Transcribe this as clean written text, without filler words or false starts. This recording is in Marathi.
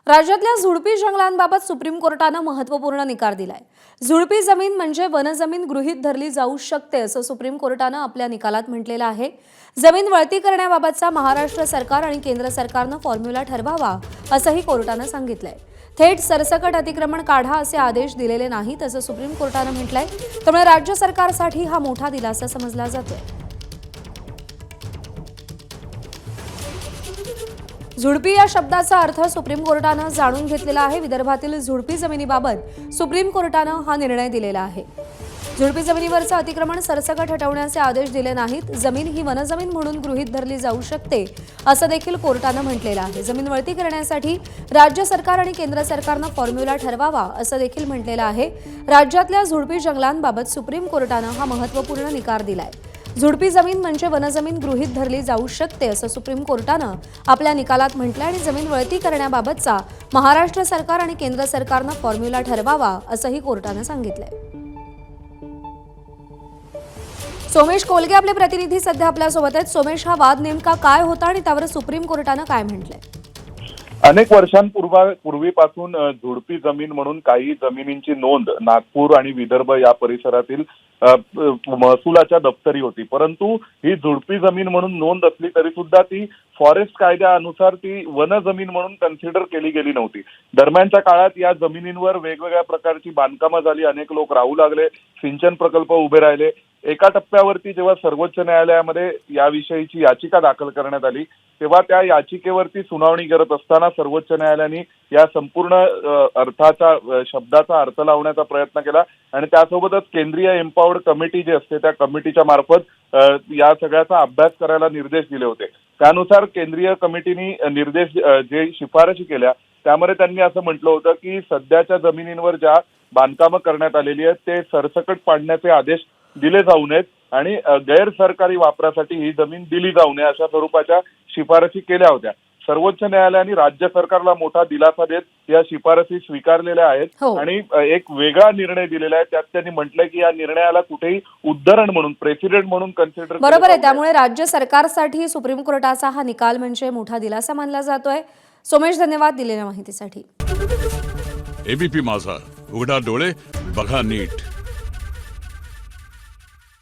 राज्यातल्या झुडपी जंगलांबाबत सुप्रीम कोर्टानं महत्त्वपूर्ण निकाल दिलाय। झुडपी जमीन म्हणजे वनजमीन गृहीत धरली जाऊ शकते असं सुप्रीम कोर्टानं आपल्या निकालात म्हटलेलं आहे। जमीन वळती करण्याबाबतचा महाराष्ट्र सरकार आणि केंद्र सरकारनं फॉर्म्युला ठरवावा असंही कोर्टानं सांगितलंय। थेट सरसकट अतिक्रमण काढा असे आदेश दिलेले नाहीत असं सुप्रीम कोर्टानं म्हटलंय। त्यामुळे राज्य सरकारसाठी हा मोठा दिलासा समजला जातोय। झुडपी या शब्दाचा अर्थ सुप्रीम कोर्टानं जाणून घेतलेला आहे। विदर्भातील झुडपी जमिनीबाबत सुप्रीम कोर्टानं हा निर्णय दिलेला आहे। झुडपी जमिनीवरचं अतिक्रमण सरसकट हटवण्याचे आदेश दिले नाहीत। जमीन ही वनजमीन म्हणून गृहीत धरली जाऊ शकते असं देखील कोर्टानं म्हटलेलं आहे। जमीन वळती करण्यासाठी राज्य सरकार आणि केंद्र सरकारनं फॉर्म्युला ठरवावा असं देखील म्हटलेलं आहे। राज्यातल्या झुडपी जंगलांबाबत सुप्रीम कोर्टानं हा महत्त्वपूर्ण निकाल दिलाय। झुडपी जमीन म्हणजे वनजमीन गृहीत धरली जाऊ शकते असं सुप्रीम कोर्टानं आपल्या निकालात म्हटलंय आणि जमीन वळती करण्याबाबतचा महाराष्ट्र सरकार आणि केंद्र सरकारनं फॉर्म्युला ठरवावा असंही कोर्टानं सांगितलंय। सोमेश कोलगे आपले प्रतिनिधी सध्या आपल्या सोबत आहेत। सोमेश, हा वाद नेमका काय होता आणि त्यावर सुप्रीम कोर्टानं काय म्हटलंय? अनेक वर्षांपूर्वीपासून झुडपी जमीन म्हणून काही जमिनींची नोंद नागपूर आणि विदर्भ या परिसरातील महसुलाच्या दप्तरी होती, परंतु ही झुडपी जमीन म्हणून नोंद असली तरी सुद्धा ती फॉरेस्ट कायद्यानुसार ती वन जमीन म्हणून कन्सिडर केली गेली नव्हती। दरम्यानच्या काळात या जमिनींवर वेगवेगळ्या प्रकारची बांधकामं झाली, अनेक लोक राहू लागले, सिंचन प्रकल्प उभे राहिले। एका टप्प्यावरती जेव्हा सर्वोच्च न्यायालयामध्ये याविषयीची याचिका दाखल करण्यात आली, तेव्हा त्या याचिकेवरती सुनावणी करत असताना सर्वोच्च न्यायालयाने या संपूर्ण शब्दाचा अर्थ लावण्याचा प्रयत्न केला आणि त्यासोबतच केंद्रीय एम्पावर्ड कमिटी जी असते त्या कमिटीच्या मार्फत या सगळ्याचा अभ्यास करायला निर्देश दिले होते। त्यानुसार केंद्रीय कमिटीने निर्देश जे शिफारशी केल्या त्यामध्ये त्यांनी असं म्हटलं होतं की सध्याच्या जमिनींवर ज्या बांधकामं करण्यात आलेली आहेत ते सरसकट पाडण्याचे आदेश दिले जाऊ नयेत आणि गैरसरकारी वापरासाठी ही जमीन दिली जाऊ नये अशा स्वरूपाच्या शिफारशी केल्या होत्या। सर्वोच्च न्यायालयाने राज्य सरकारला मोठा दिलासा देत या शिफारसी स्वीकारलेल्या आहेत आणि एक वेगळा निर्णय दिलेला आहे। त्यात त्यांनी म्हटलंय की या निर्णयाला कुठेही उद्धरण म्हणून प्रेसिडेंट म्हणून कन्सिडर बरोबर आहे। त्यामुळे राज्य सरकारसाठी सुप्रीम कोर्टाचा हा निकाल म्हणजे मोठा दिलासा मानला जातोय। सोमेश, धन्यवाद दिलेल्या माहितीसाठी। एबीपी माझा, उघडा डोळे बघा नीट।